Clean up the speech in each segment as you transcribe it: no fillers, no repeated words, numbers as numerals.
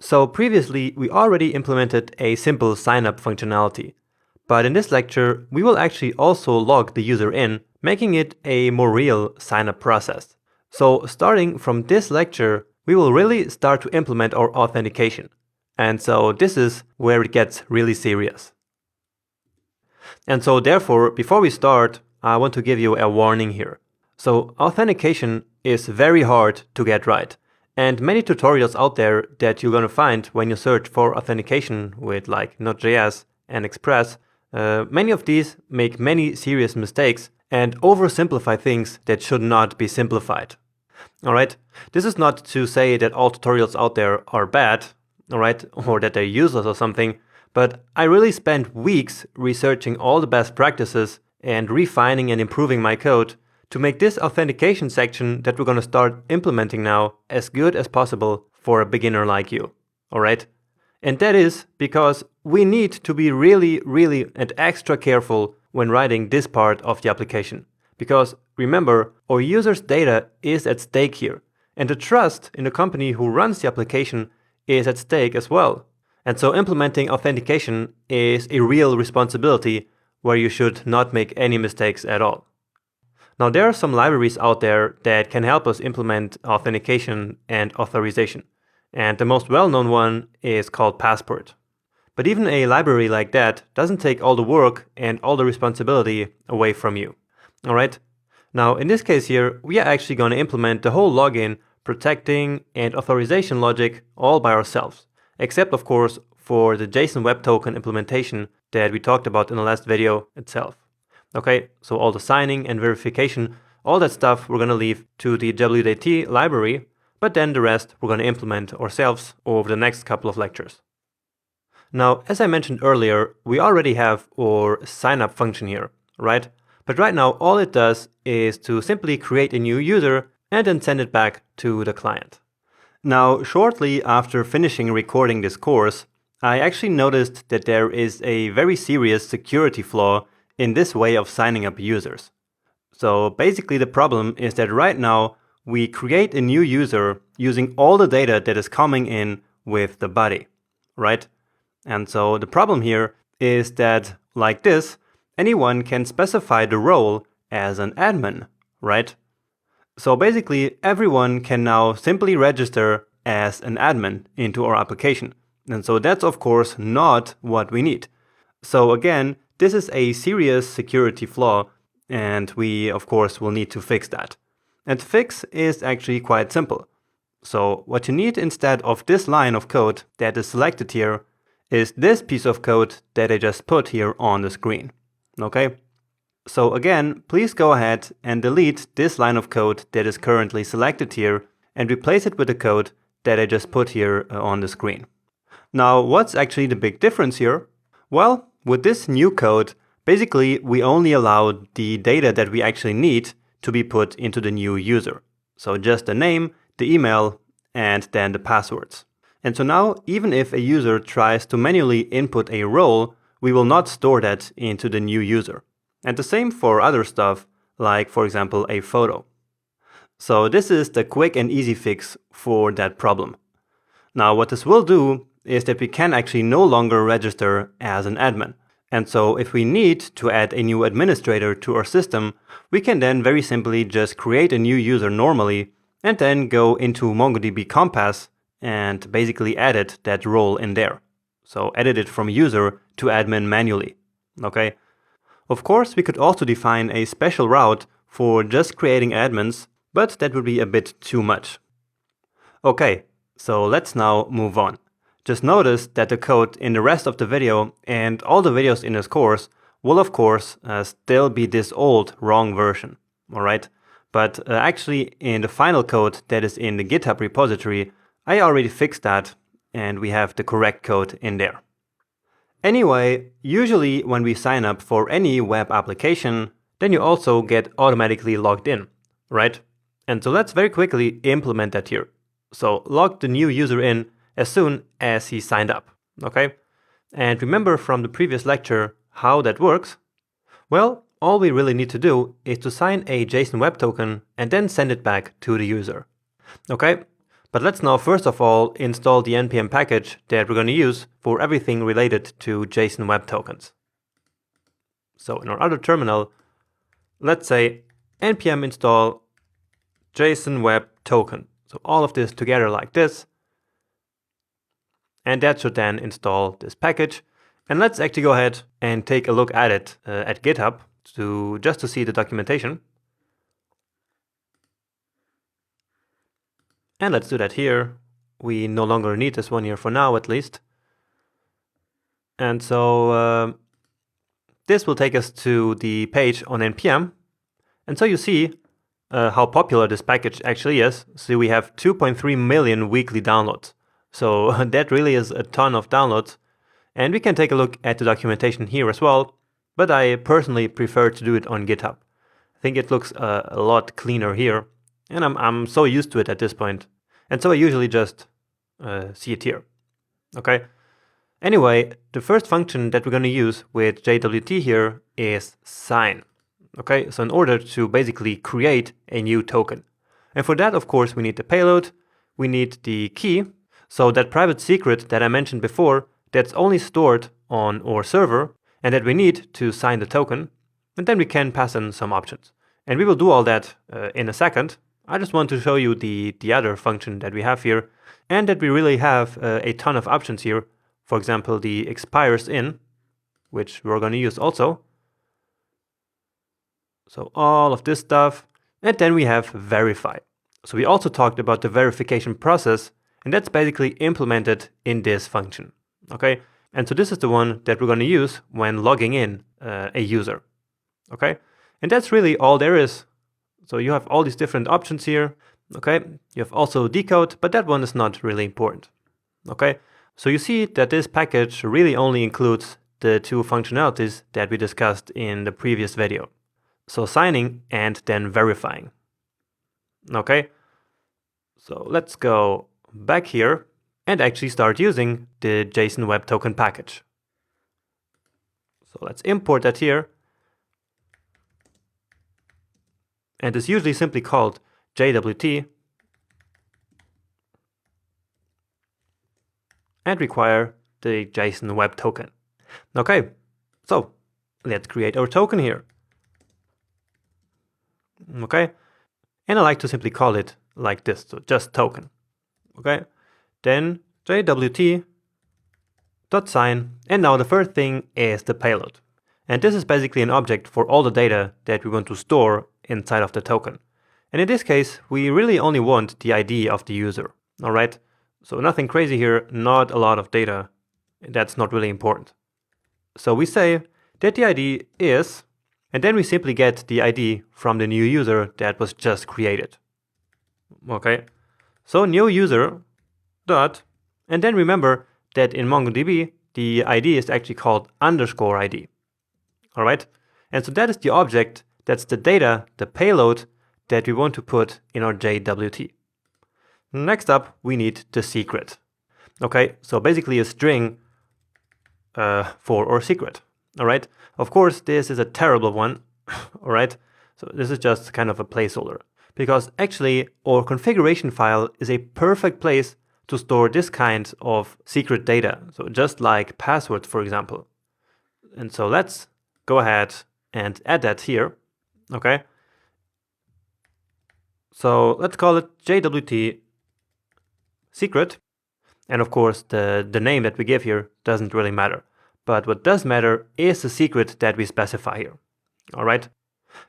So previously, we already implemented a simple sign-up functionality. But in this lecture, we will actually also log the user in, making it a more real sign-up process. So starting from this lecture, we will really start to implement our authentication. And so this is where it gets really serious. And so therefore, before we start, I want to give you a warning here. So authentication is very hard to get right. And many tutorials out there that you're going to find when you search for authentication with like Node.js and Express, many of these make many serious mistakes and oversimplify things that should not be simplified. Alright, this is not to say that all tutorials out there are bad, alright, or that they're useless or something, but I really spent weeks researching all the best practices and refining and improving my code to make this authentication section that we're going to start implementing now as good as possible for a beginner like you, alright? And that is because we need to be really and extra careful when writing this part of the application. Because remember, our users' data is at stake here, and the trust in the company who runs the application is at stake as well. And so implementing authentication is a real responsibility where you should not make any mistakes at all. Now there are some libraries out there that can help us implement authentication and authorization. And the most well-known one is called Passport. But even a library like that doesn't take all the work and all the responsibility away from you. Alright? Now in this case here, we are actually going to implement the whole login, protecting, and authorization logic all by ourselves. Except of course for the JSON Web Token implementation that we talked about in the last video itself. Okay, so all the signing and verification, all that stuff we're going to leave to the WDT library, but then the rest we're going to implement ourselves over the next couple of lectures. Now, as I mentioned earlier, we already have our sign-up function here, right? But right now all it does is to simply create a new user and then send it back to the client. Now, shortly after finishing recording this course, I actually noticed that there is a very serious security flaw in this way of signing up users. So basically the problem is that right now we create a new user using all the data that is coming in with the body, right? And so the problem here is that, like this, anyone can specify the role as an admin, right? So basically everyone can now simply register as an admin into our application. And so that's of course not what we need. So again, this is a serious security flaw, and we of course will need to fix that. And the fix is actually quite simple. So what you need instead of this line of code that is selected here is this piece of code that I just put here on the screen. Okay? So again, please go ahead and delete this line of code that is currently selected here and replace it with the code that I just put here on the screen. Now, what's actually the big difference here? Well, with this new code, basically we only allow the data that we actually need to be put into the new user. So just the name, the email, and then the passwords. And so now, even if a user tries to manually input a role, we will not store that into the new user. And the same for other stuff, like for example a photo. So this is the quick and easy fix for that problem. Now what this will do is that we can actually no longer register as an admin. And so if we need to add a new administrator to our system, we can then very simply just create a new user normally and then go into MongoDB Compass and basically edit that role in there. So edit it from user to admin manually. Okay. Of course, we could also define a special route for just creating admins, but that would be a bit too much. Okay, so let's now move on. Just notice that the code in the rest of the video and all the videos in this course will of course still be this old wrong version, alright? But actually in the final code that is in the GitHub repository, I already fixed that and we have the correct code in there. Anyway, usually when we sign up for any web application, then you also get automatically logged in, right? And so let's very quickly implement that here. So log the new user in as soon as he signed up, okay? And remember from the previous lecture how that works? Well, all we really need to do is to sign a JSON Web Token and then send it back to the user, okay? But let's now first of all install the npm package that we're going to use for everything related to JSON Web Tokens. So in our other terminal, let's say npm install JSON Web Token. So all of this together like this. And that should then install this package. And let's actually go ahead and take a look at it at GitHub just to see the documentation. And let's do that here. We no longer need this one here for now, at least. And so this will take us to the page on npm. And so you see how popular this package actually is. So we have 2.3 million weekly downloads. So that really is a ton of downloads. And we can take a look at the documentation here as well. But I personally prefer to do it on GitHub. I think it looks a lot cleaner here. And I'm so used to it at this point. And so I usually just see it here. Okay. Anyway, the first function that we're going to use with JWT here is sign. Okay, so in order to basically create a new token. And for that, of course, we need the payload, we need the key. So that private secret that I mentioned before, that's only stored on our server and that we need to sign the token. And then we can pass in some options. And we will do all that in a second. I just want to show you the other function that we have here and that we really have a ton of options here. For example, the expires in, which we're going to use also. So all of this stuff. And then we have verify. So we also talked about the verification process, and that's basically implemented in this function. Okay. And so this is the one that we're going to use when logging in a user. Okay. And that's really all there is. So you have all these different options here. Okay. You have also decode, but that one is not really important. Okay. So you see that this package really only includes the two functionalities that we discussed in the previous video. So signing and then verifying. Okay. So let's go back here and actually start using the JSON Web Token package. So let's import that here. And it's usually simply called JWT and require the JSON Web Token. Okay, so let's create our token here. Okay, and I like to simply call it like this, so just token. Okay, then JWT.sign, and now the first thing is the payload. And this is basically an object for all the data that we want to store inside of the token. And in this case, we really only want the ID of the user. All right, so nothing crazy here, not a lot of data. That's not really important. So we say that the ID is, and then we simply get the ID from the new user that was just created. Okay, so new user dot, and then remember that in MongoDB, the ID is actually called underscore ID. All right, and so that is the object, that's the data, the payload that we want to put in our JWT. Next up, we need the secret. Okay, so basically a string for our secret. All right, of course, this is a terrible one. All right, so this is just kind of a placeholder because actually our configuration file is a perfect place to store this kind of secret data. So just like passwords, for example. And so let's go ahead and add that here. Okay. So let's call it JWT secret. And of course, the name that we give here doesn't really matter. But what does matter is the secret that we specify here. All right.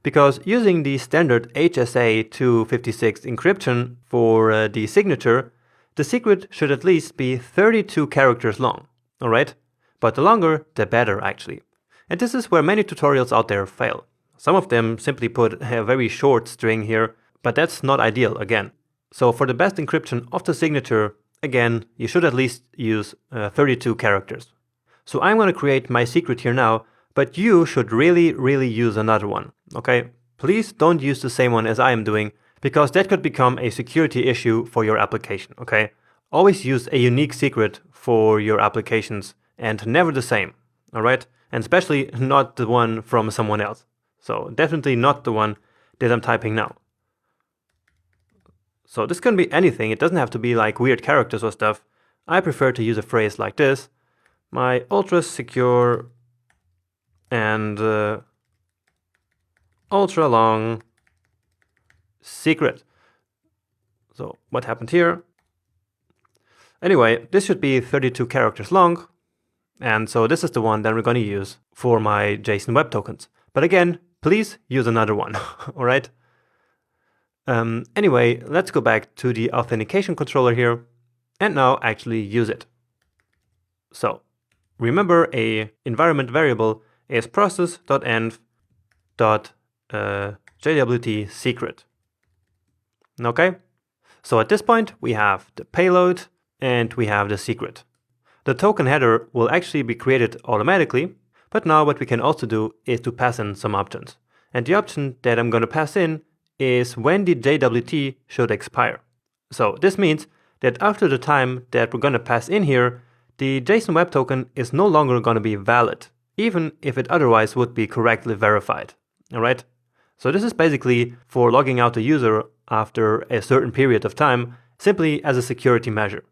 Because using the standard HSA 256 encryption for the signature, the secret should at least be 32 characters long. All right. But the longer, the better, actually. And this is where many tutorials out there fail. Some of them simply put a very short string here, but that's not ideal again. So for the best encryption of the signature, again, you should at least use 32 characters. So I'm going to create my secret here now, but you should really use another one, okay? Please don't use the same one as I am doing, because that could become a security issue for your application, okay? Always use a unique secret for your applications and never the same, all right? And especially not the one from someone else. So definitely not the one that I'm typing now. So this can be anything. It doesn't have to be like weird characters or stuff. I prefer to use a phrase like this. My ultra secure and ultra long secret. So what happened here? Anyway, this should be 32 characters long. And so this is the one that we're going to use for my JSON Web Tokens. But again, please use another one, all right? Anyway, let's go back to the authentication controller here and now actually use it. So remember, a environment variable is process.env.jwt secret. Okay? So at this point, we have the payload and we have the secret. The token header will actually be created automatically, but now what we can also do is to pass in some options. And the option that I'm going to pass in is when the JWT should expire. So this means that after the time that we're going to pass in here, the JSON Web Token is no longer going to be valid, even if it otherwise would be correctly verified. All right? So this is basically for logging out the user after a certain period of time, simply as a security measure.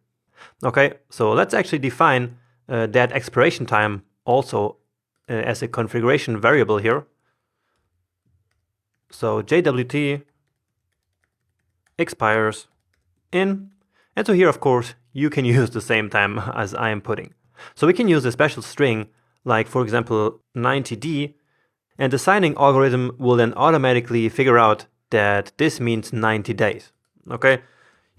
Okay, so let's actually define that expiration time also as a configuration variable here. So JWT expires in, and so here of course you can use the same time as I am putting. So we can use a special string like, for example, 90D, and the signing algorithm will then automatically figure out that this means 90 days. Okay,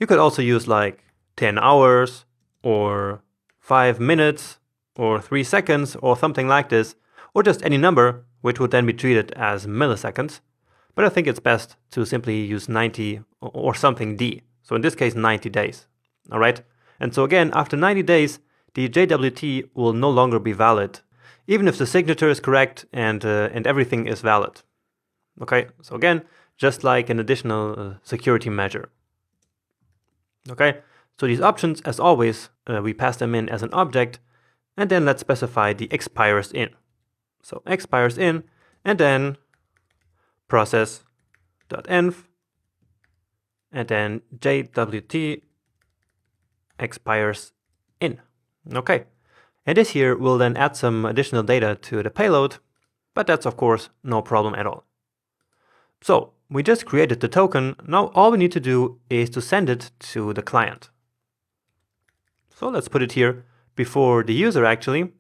you could also use like 10 hours or 5 minutes or 3 seconds or something like this, or just any number which would then be treated as milliseconds. But I think it's best to simply use 90 or something D. So in this case, 90 days. All right. And so again, after 90 days, the JWT will no longer be valid, even if the signature is correct and everything is valid. Okay. So again, just like an additional security measure. Okay. So these options, as always, we pass them in as an object, and then let's specify the expires in. So expires in, and then process.env, and then JWT expires in. Okay. And this here will then add some additional data to the payload, but that's of course no problem at all. So we just created the token. Now all we need to do is to send it to the client. So let's put it here before the user actually,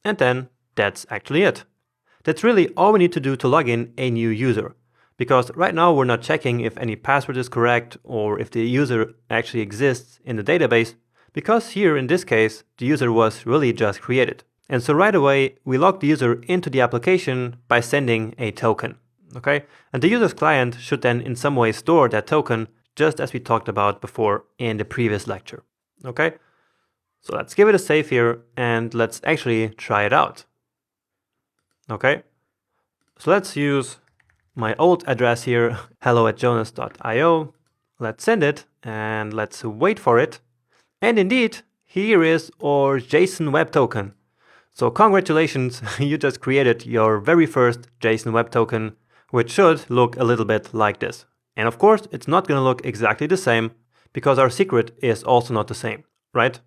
and then that's actually it. That's really all we need to do to log in a new user, because right now we're not checking if any password is correct or if the user actually exists in the database, because here in this case the user was really just created. And so right away we log the user into the application by sending a token. Okay, and the user's client should then in some way store that token, just as we talked about before in the previous lecture. Okay. So let's give it a save here and let's actually try it out. Okay, so let's use my old address here, hello@jonas.io. Let's send it and let's wait for it. And indeed, here is our JSON Web Token. So congratulations, you just created your very first JSON Web Token, which should look a little bit like this. And of course, it's not going to look exactly the same because our secret is also not the same, right?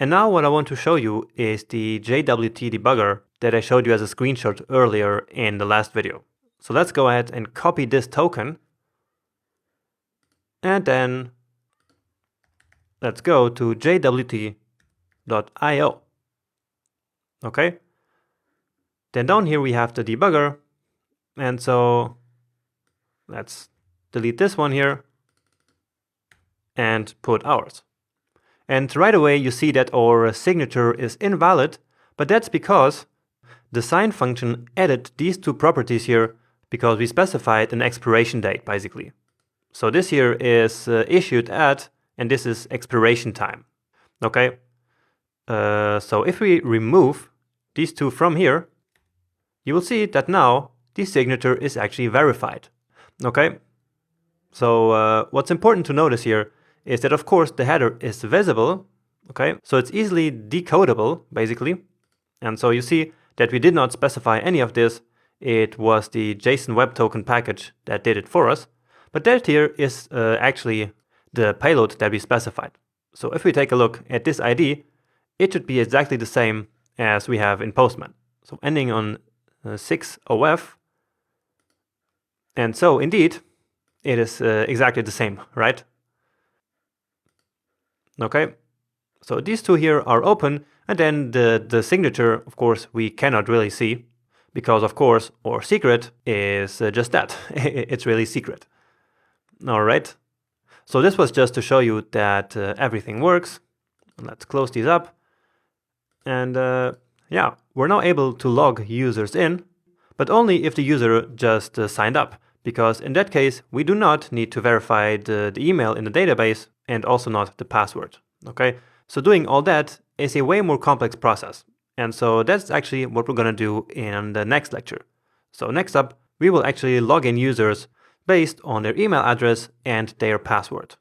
And now what I want to show you is the JWT debugger that I showed you as a screenshot earlier in the last video. So let's go ahead and copy this token. And then let's go to jwt.io. Okay. Then down here we have the debugger. And so let's delete this one here and put ours. And right away you see that our signature is invalid, but that's because the sign function added these two properties here because we specified an expiration date basically. So this here is issued at, and this is expiration time. Okay. So if we remove these two from here, you will see that now the signature is actually verified. Okay. So what's important to notice here is that of course the header is visible, okay? So it's easily decodable, basically. And so you see that we did not specify any of this. It was the JSON Web Token package that did it for us. But that here is actually the payload that we specified. So if we take a look at this ID, it should be exactly the same as we have in Postman. So ending on 6OF. And so indeed, it is exactly the same, right? Okay, so these two here are open, and then the signature, of course, we cannot really see, because of course our secret is just that. It's really secret. All right, so this was just to show you that everything works. Let's close these up. And yeah, we're now able to log users in, but only if the user just signed up, because in that case, we do not need to verify the email in the database and also not the password. Okay, so doing all that is a way more complex process. And so that's actually what we're going to do in the next lecture. So next up, we will actually log in users based on their email address and their password.